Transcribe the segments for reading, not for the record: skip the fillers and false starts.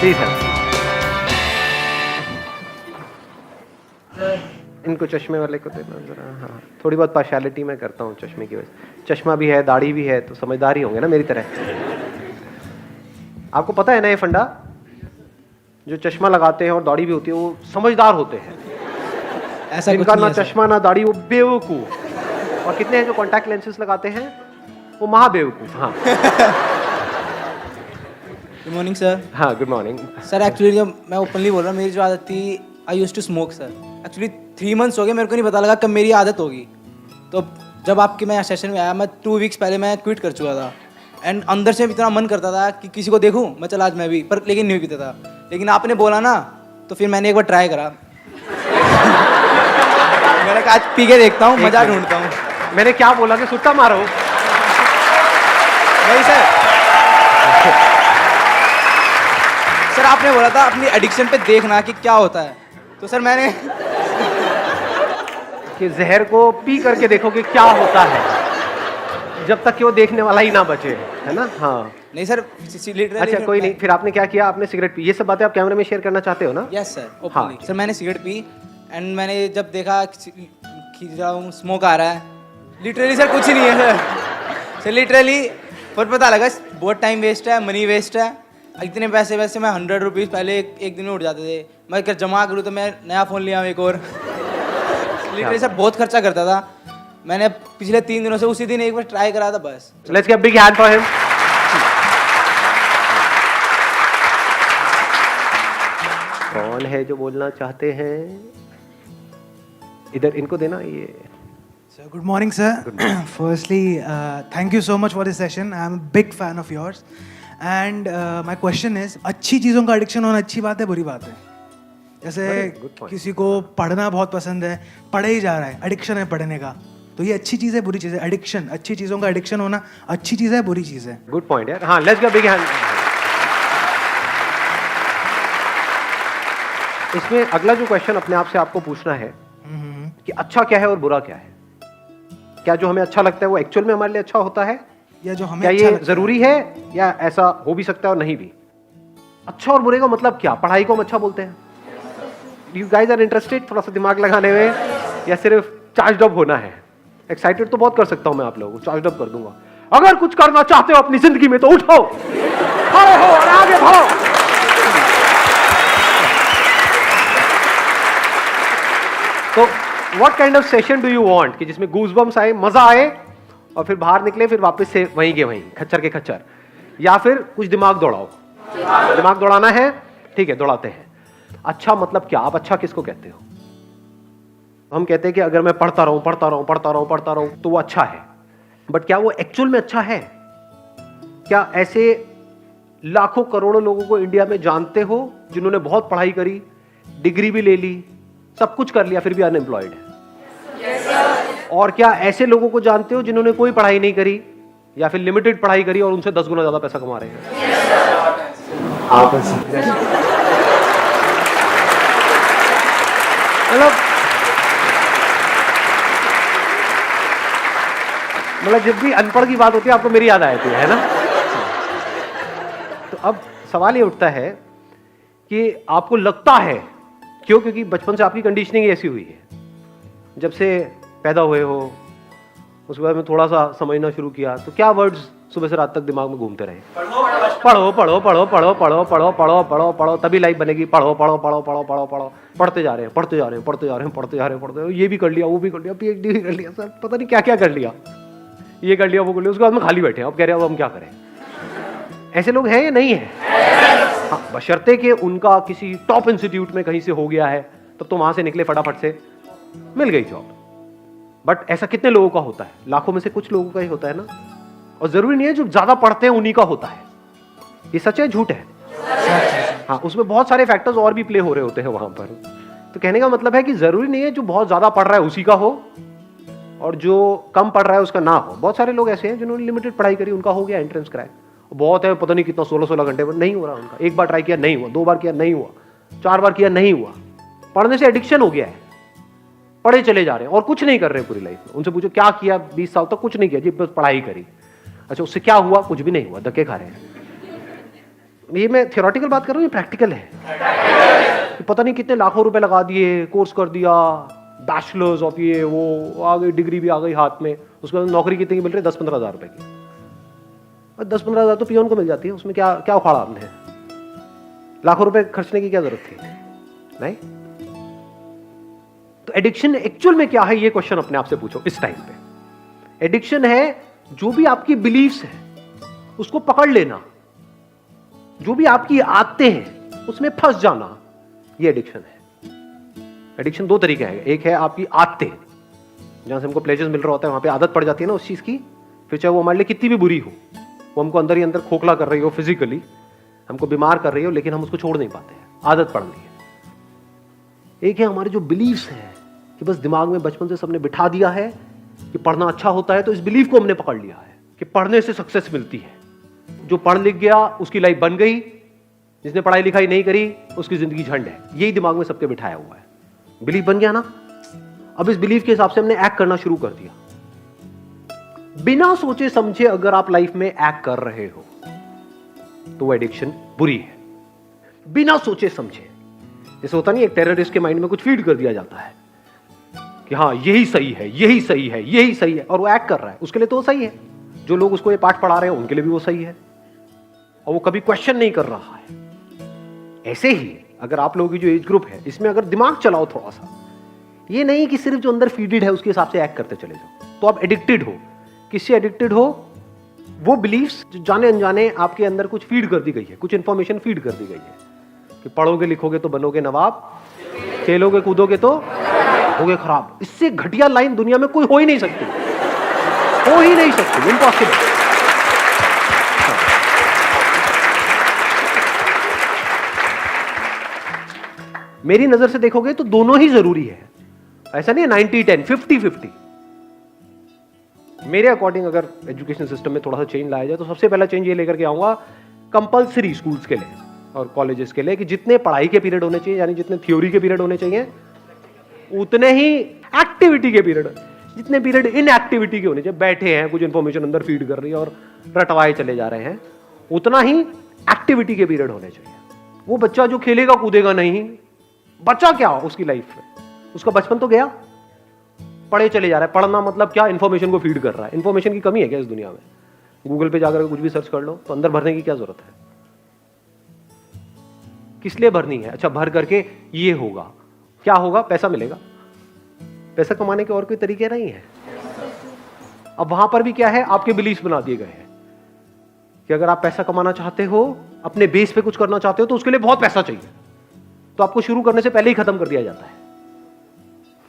Please है। इनको चश्मे वाले को देना जरा। हाँ, थोड़ी बहुत पार्शियलिटी मैं करता हूँ चश्मे की वजह से। चश्मा भी है, दाढ़ी भी है, तो समझदार ही होंगे ना मेरी तरह। आपको पता है ना ये फंडा, जो चश्मा लगाते हैं और दाढ़ी भी होती है वो समझदार होते हैं। ऐसा कुछ जिनका नहीं ना है सर। चश्मा ना दाढ़ी वो बेवकूफ। और कितने हैं जो कॉन्टैक्ट लेंसेज लगाते हैं वो महा बेवकूफ। हाँ गुड मॉर्निंग सर। हाँ, गुड मॉर्निंग। सर एक्चुअली जब मैं ओपनली बोल रहा हूँ, मेरी जो आदत थी, I used to smoke sir. Actually 3 months हो गए, मेरे को नहीं पता लगा कब मेरी आदत होगी। तो जब आपके मैं सेशन में आया, मैं 2 वीक्स पहले मैं क्विट कर चुका था। एंड अंदर से इतना मन करता था कि किसी को देखूं, मैं चला आज मैं भी, पर लेकिन नहीं पीता था। लेकिन आपने बोला ना, तो फिर मैंने एक बार ट्राई करा। मैंने कहा आज पी के देखता हूँ, मजा ढूंढता हूँ। मैंने क्या बोला कि सुट्टा मारो? नहीं सर। सर आपने बोला था अपनी एडिक्शन पे देखना कि क्या होता है, तो सर मैंने कि जहर को पी करके देखो कि क्या होता है, जब तक कि वो देखने वाला ही ना बचे, है ना? हाँ। नहीं सर, अच्छा कोई नहीं, फिर आपने क्या किया? आपने सिगरेट पी। ये सब बातें आप कैमरे में शेयर करना चाहते हो ना? यस सर, हाँ। ओपनली। सर मैंने सिगरेट पी एंड मैंने जब देखा खींच रहा हूँ, स्मोक आ रहा है, लिटरली सर कुछ ही नहीं है सर लिटरली। पर पता लगा बहुत टाइम वेस्ट है, मनी वेस्ट है। इतने पैसे वैसे मैं 100 रुपीज़ पहले एक दिन में उठ जाते थे। मैं अगर जमा करूँ तो मैं नया फ़ोन लिया एक और। लिटरली सर बहुत खर्चा करता था। मैंने पिछले 3 दिनों से उसी दिन एक बार ट्राई करा था बस। Let's give big hand for him. कौन है जो बोलना चाहते हैं? इधर इनको देना ये। So good morning, sir. Firstly, thank you so much for this session. I am a big fan of yours. And my question is, अच्छी चीज़ों का एडिक्शन होना अच्छी बात है, बुरी बात है? जैसे good point. किसी को पढ़ना बहुत पसंद है, पढ़े ही जा रहा है, एडिक्शन है पढ़ने का, तो ये अच्छी चीज़ है, बुरी चीज़ है? एडिक्शन, अच्छी चीज़ों का एडिक्शन होना अच्छी चीज़ है, बुरी चीज़ है? गुड पॉइंट यार। हाँ, लेट्स गिव बिग हैंड। इसमें अगला जो क्वेश्चन अपने आप से आपको पूछना है कि अच्छा क्या है और बुरा क्या है? क्या जो हमें अच्छा लगता है वो एक्चुअल में हमारे लिए अच्छा होता है, या जो हमें क्या अच्छा ये लगता जरूरी है, या ऐसा हो भी सकता है और नहीं भी? अच्छा और बुरे का मतलब क्या? पढ़ाई को हम अच्छा बोलते हैं? यू गाइज आर इंटरेस्टेड थोड़ा सा दिमाग लगाने में, या सिर्फ चार्ज अप होना है? एक्साइटेड तो बहुत कर सकता हूं मैं आप लोगों को, चार्ज अप कर दूंगा। अगर कुछ करना चाहते हो अपनी जिंदगी में तो उठो, खड़े हो और आगे बढ़ो। तो what kind of session do you want कि जिसमें गूज़बम्स आए, मजा आए, और फिर बाहर निकले फिर वापस से वहीं के वहीं, खच्चर के खच्चर? या फिर कुछ दिमाग दौड़ाओ? दिमाग दौड़ाना है, ठीक है, दौड़ाते हैं। अच्छा मतलब क्या? आप अच्छा किसको कहते हो? हम कहते हैं कि अगर मैं पढ़ता रहूं पढ़ता रहूं पढ़ता रहूं पढ़ता रहूं तो वो अच्छा है, बट क्या वो एक्चुअल में अच्छा है? क्या ऐसे लाखों करोड़ों लोगों को इंडिया में जानते हो जिन्होंने बहुत पढ़ाई करी, डिग्री भी ले ली, सब कुछ कर लिया, फिर भी अनएम्प्लॉयड है? और क्या ऐसे लोगों को जानते हो जिन्होंने कोई पढ़ाई नहीं करी या फिर लिमिटेड पढ़ाई करी और उनसे 10 गुना ज्यादा पैसा कमा रहे हैं? मतलब जब भी अनपढ़ की बात होती है आपको मेरी याद आती है ना? तो अब सवाल ये उठता है कि आपको लगता है क्यों? क्योंकि बचपन से आपकी कंडीशनिंग ऐसी हुई है, जब से पैदा हुए हो उसके बाद में थोड़ा सा समझना शुरू किया, तो क्या वर्ड्स सुबह से रात तक दिमाग में घूमते रहे? पढ़ो पढ़ो पढ़ो पढ़ो पढ़ो पढ़ो पढ़ो पढ़ो पढ़ो तभी लाइफ बनेगी, पढ़ो पढ़ो पढ़ो पढ़ो पढ़ो पढ़ो, पढ़ते जा रहे हैं पढ़ते जा रहे हैं पढ़ते जा रहे हैं पढ़ते जा रहे हैं पढ़ते, ये भी कर लिया वो भी कर लिया, PhD भी कर लिया, सर पता नहीं क्या क्या कर लिया, ये कर लिया वो कर लिया, उसके बाद में खाली बैठे हैं, अब कह रहे हैं अब हम क्या करें? ऐसे लोग हैं या नहीं है? हाँ, बशर्ते कि उनका किसी टॉप इंस्टीट्यूट में कहीं से हो गया है, तब तो वहां से निकले फटाफट से, मिल गई जॉब। बट ऐसा कितने लोगों का होता है? लाखों में से कुछ लोगों का ही होता है ना। और जरूरी नहीं है जो ज्यादा पढ़ते हैं उन्हीं का होता है। ये सच है झूठ है? हाँ, उसमें बहुत सारे फैक्टर्स और भी प्ले हो रहे होते हैं वहां पर। तो कहने का मतलब है कि जरूरी नहीं है जो बहुत ज्यादा पढ़ रहा है उसी का हो और जो कम पढ़ रहा है उसका ना हो। बहुत सारे लोग ऐसे हैं जिन्होंने लिमिटेड पढ़ाई करी, उनका हो गया एंट्रेंस क्रैक, बहुत है, पता नहीं कितना 16-16 घंटे पर नहीं हो रहा उनका। एक बार ट्राई किया नहीं हुआ, 2 बार किया नहीं हुआ, 4 बार किया नहीं हुआ। पढ़ने से एडिक्शन हो गया है, पढ़े चले जा रहे हैं और कुछ नहीं कर रहे पूरी लाइफ में। उनसे पूछो क्या किया 20 साल तक? कुछ नहीं किया जी, बस पढ़ाई करी। अच्छा उससे क्या हुआ? कुछ भी नहीं हुआ, धक्के खा रहे हैं। ये मैं थियोरेटिकल बात कर रहा हूँ, ये प्रैक्टिकल है कि पता नहीं कितने लाखों रुपए लगा दिए, कोर्स कर दिया, बैचलर्स ऑफ ये वो, आ गई डिग्री भी आ गई हाथ में, उसके बाद नौकरी कितनी की मिल रही है? 10-15 हज़ार रुपए की। और 10-15 हज़ार तो पियोन को मिल जाती है, उसमें क्या क्या उखाड़ा आपने? लाखों रुपए खर्चने की क्या जरूरत थी? नहीं। तो एडिक्शन एक्चुअल में क्या है, ये क्वेश्चन अपने आप से पूछो इस टाइम पे। एडिक्शन है जो भी आपकी बिलीफ्स है उसको पकड़ लेना, जो भी आपकी आदतें हैं उसमें फंस जाना, ये एडिक्शन है। एडिक्शन दो तरीके हैं, एक है आपकी आदतें, जहां से हमको प्लेजर्स मिल रहा होता है, वहां पे आदत पड़ जाती है ना उस चीज की, फिर चाहे वो हमारे लिए कितनी भी बुरी हो, वो हमको अंदर ही अंदर खोखला कर रही हो, फिजिकली हमको बीमार कर रही हो, लेकिन हम उसको छोड़ नहीं पाते हैं, आदत पड़ गई है। एक है हमारे जो बिलीव्स हैं कि बस दिमाग में बचपन से सबने बिठा दिया है कि पढ़ना अच्छा होता है, तो इस बिलीफ को हमने पकड़ लिया है कि पढ़ने से सक्सेस मिलती है। जो पढ़ लिख गया उसकी लाइफ बन गई, जिसने पढ़ाई लिखाई नहीं करी उसकी जिंदगी झंड है, यही दिमाग में सबके बिठाया हुआ है। बिलीफ बन गया ना, अब इस बिलीफ के हिसाब से हमने एक्ट करना शुरू कर दिया। बिना सोचे समझे अगर आप लाइफ में एक्ट कर रहे हो तो वो एडिक्शन बुरी है। बिना सोचे समझे, जैसे होता नहीं, एक टेररिस्ट के माइंड में कुछ फीड कर दिया जाता है कि हाँ यही सही है, यही सही है, यही सही है, और वो एक्ट कर रहा है, उसके लिए तो वो सही है। जो लोग उसको ये पाठ पढ़ा रहे हैं उनके लिए भी वो सही है, और वो कभी क्वेश्चन नहीं कर रहा है। ऐसे ही अगर आप लोगों की जो एज ग्रुप है इसमें अगर दिमाग चलाओ थोड़ा सा, ये नहीं कि सिर्फ जो अंदर फीडेड है उसके हिसाब से एक्ट करते चले जाओ, तो आप एडिक्टेड हो। किससे एडिक्टेड हो? वो बिलीफ्स जो जाने अनजाने आपके अंदर कुछ फीड कर दी गई है, कुछ इंफॉर्मेशन फीड कर दी गई है कि पढ़ोगे लिखोगे तो बनोगे नवाब, खेलोगे कूदोगे तो होगे खराब। इससे घटिया लाइन दुनिया में कोई हो ही नहीं सकती, हो ही नहीं सकती, इम्पॉसिबल। मेरी नजर से देखोगे तो दोनों ही जरूरी है, ऐसा नहीं है 90-10, 50-50। मेरे अकॉर्डिंग अगर एजुकेशन सिस्टम में थोड़ा सा चेंज लाया जाए तो सबसे पहला चेंज ये लेकर के आऊंगा कंपलसरी स्कूल्स के लिए और कॉलेजेस के लिए कि जितने पढ़ाई के पीरियड होने चाहिए, यानी जितने थ्योरी के पीरियड होने चाहिए, उतने ही एक्टिविटी के पीरियड, जितने पीरियड इन एक्टिविटी के होने चाहिए, बैठे हैं कुछ इंफॉर्मेशन अंदर फीड कर रही है और रटवाए चले जा रहे हैं, उतना ही एक्टिविटी के पीरियड होने चाहिए। वो बच्चा जो खेलेगा कूदेगा नहीं, बच्चा क्या उसकी लाइफ में, उसका बचपन तो गया, पढ़े चले जा रहा है। पढ़ना मतलब क्या? इंफॉर्मेशन को फीड कर रहा है। इंफॉर्मेशन की कमी है क्या इस दुनिया में? गूगल पे जाकर कुछ भी सर्च कर लो तो अंदर भरने की क्या जरूरत है? किस लिए भरनी है? अच्छा, भर करके ये होगा, क्या होगा? पैसा मिलेगा। पैसा कमाने के और कोई तरीके नहीं है। अब वहां पर भी क्या है, आपके बिलीफ बना दिए गए हैं कि अगर आप पैसा कमाना चाहते हो, अपने बेस पे कुछ करना चाहते हो, तो उसके लिए बहुत पैसा चाहिए, तो आपको शुरू करने से पहले ही खत्म कर दिया जाता है।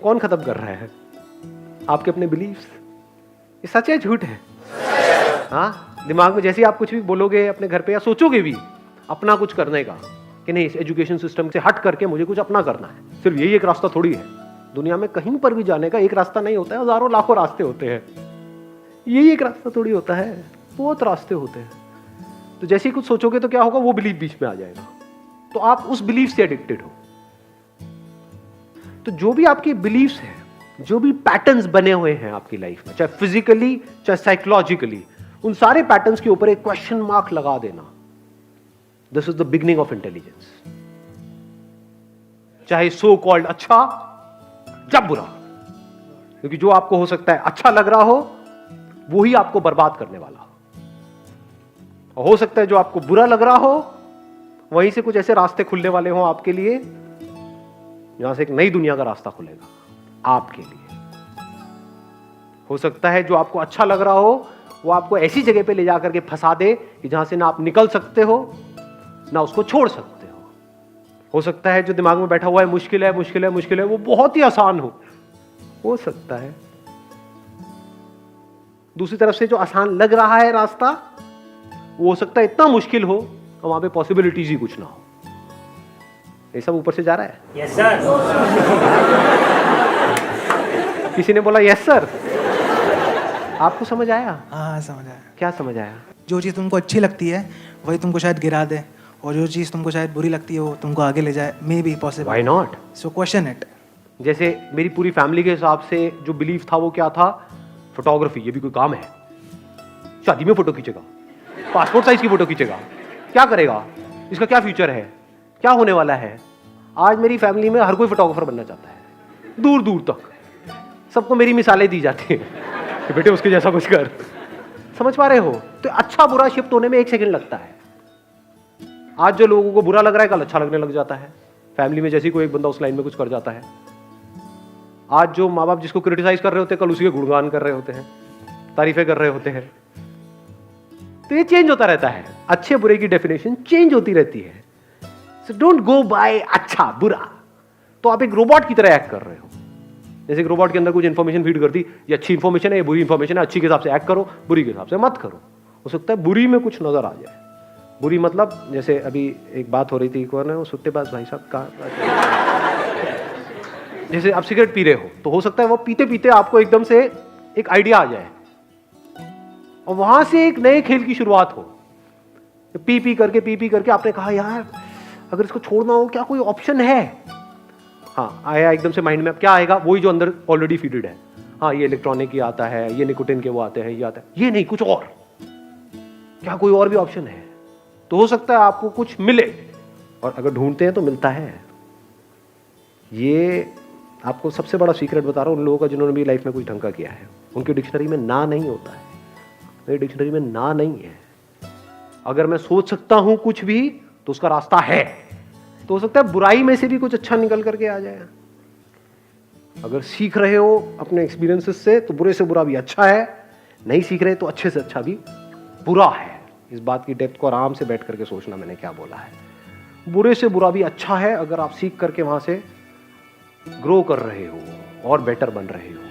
कौन खत्म कर रहा है? आपके अपने बिलीफ्स। ये सच है झूठ है? हाँ, दिमाग में जैसे ही आप कुछ भी बोलोगे अपने घर पे या सोचोगे भी अपना कुछ करने का कि नहीं, इस एजुकेशन सिस्टम से हट करके मुझे कुछ अपना करना है, सिर्फ यही एक रास्ता थोड़ी है। दुनिया में कहीं पर भी जाने का एक रास्ता नहीं होता है, हजारों लाखों रास्ते होते हैं। यही एक रास्ता थोड़ी होता है, बहुत रास्ते होते हैं। तो जैसे ही कुछ सोचोगे तो क्या होगा, वो बिलीफ बीच में आ जाएगा, तो आप उस बिलीफ से एडिक्टेड हो। तो जो भी आपकी बिलीफ्स हैं, जो भी पैटर्न्स बने हुए हैं आपकी लाइफ में, चाहे फिजिकली चाहे साइकोलॉजिकली, उन सारे पैटर्न्स के ऊपर एक क्वेश्चन मार्क लगा देना। This is the beginning of intelligence. चाहे सो कॉल्ड अच्छा या बुरा, क्योंकि जो आपको हो सकता है अच्छा लग रहा हो वो ही आपको बर्बाद करने वाला हो सकता है जो आपको बुरा लग रहा हो वहीं से कुछ ऐसे रास्ते खुलने वाले हों आपके लिए, जहां से एक नई दुनिया का रास्ता खुलेगा आपके लिए। हो सकता है जो आपको अच्छा लग रहा हो वो आपको ऐसी जगह पे ले जाकर के फंसा दे कि जहां से ना आप निकल सकते हो ना उसको छोड़ सकते हो सकता है जो दिमाग में बैठा हुआ है मुश्किल है मुश्किल है मुश्किल है, वो बहुत ही आसान हो सकता है। दूसरी तरफ से जो आसान लग रहा है रास्ता, वो हो सकता है इतना मुश्किल हो और वहां पे पॉसिबिलिटीज ही कुछ ना हो। ये सब ऊपर से जा रहा है। Yes sir. किसी ने बोला यस सर। आपको समझ आया? हाँ समझ आया। क्या समझ आया? जो चीज़ तुमको अच्छी लगती है वही तुमको शायद गिरा दे, और जो चीज़ तुमको शायद बुरी लगती है वो तुमको आगे ले जाए। May be possible. Why not? So question it. जैसे मेरी पूरी फैमिली के हिसाब से जो बिलीफ था वो क्या था? फोटोग्राफी। ये भी कोई काम है? शादी में फोटो खींचेगा, पासपोर्ट साइज की फोटो खींचेगा, क्या करेगा, इसका क्या फ्यूचर है, क्या होने वाला है। आज मेरी फैमिली में हर कोई फोटोग्राफर बनना चाहता है, दूर दूर तक सबको मेरी मिसालें दी जाती हैं कि बेटे उसके जैसा कुछ कर। समझ पा रहे हो? तो अच्छा बुरा शिफ्ट होने में 1 सेकंड लगता है। आज जो लोगों को बुरा लग रहा है कल अच्छा लगने लग जाता है। फैमिली में जैसे कोई एक बंदा उस लाइन में कुछ कर जाता है। आज जो माँ बाप जिसको क्रिटिसाइज कर रहे होते हैं कल उसी के गुणगान कर रहे होते हैं, तारीफें कर रहे होते हैं। तो ये चेंज होता रहता है, अच्छे बुरे की डेफिनेशन चेंज होती रहती है। सो डोंट गो बाय अच्छा बुरा। तो आप एक रोबोट की तरह एक्ट कर रहे हो। जैसे एक रोबोट के अंदर कुछ इंफॉर्मेशन फीड कर दी, ये अच्छी इंफॉर्मेशन है, ये बुरी इंफॉर्मेशन है, अच्छी के हिसाब से एक्ट करो, बुरी के हिसाब से मत करो। हो सकता है बुरी में कुछ नजर आ जाए। बुरी मतलब जैसे अभी एक बात हो रही थी, कौन है वो सुट्टेबाज भाई साहब का, जैसे आप सिगरेट पी रहे हो तो हो सकता है वो पीते पीते आपको एकदम से एक आइडिया आ जाए और वहां से एक नए खेल की शुरुआत हो। पी पी करके आपने कहा यार अगर इसको छोड़ना हो क्या कोई ऑप्शन है। हाँ आया एकदम से माइंड में, अब क्या आएगा, वही जो अंदर ऑलरेडी फीडेड है। हाँ ये इलेक्ट्रॉनिक ही आता है, ये निकोटिन के वो आते हैं, ये आता है, ये नहीं कुछ और, क्या कोई और भी ऑप्शन है। तो हो सकता है आपको कुछ मिले, और अगर ढूंढते हैं तो मिलता है। ये आपको सबसे बड़ा सीक्रेट बता रहा हूँ उन लोगों का जिन्होंने भी लाइफ में कुछ ढंग का किया है। उनकी डिक्शनरी में ना नहीं होता है, मेरी डिक्शनरी में ना नहीं है। अगर मैं सोच सकता हूं कुछ भी तो उसका रास्ता है। तो हो सकता है बुराई में से भी कुछ अच्छा निकल करके आ जाए। अगर सीख रहे हो अपने एक्सपीरियंसेस से तो बुरे से बुरा भी अच्छा है, नहीं सीख रहे तो अच्छे से अच्छा भी बुरा है। इस बात की डेप्थ को आराम से बैठ करके सोचना मैंने क्या बोला है। बुरे से बुरा भी अच्छा है अगर आप सीख करके वहां से ग्रो कर रहे हो और बेटर बन रहे हो।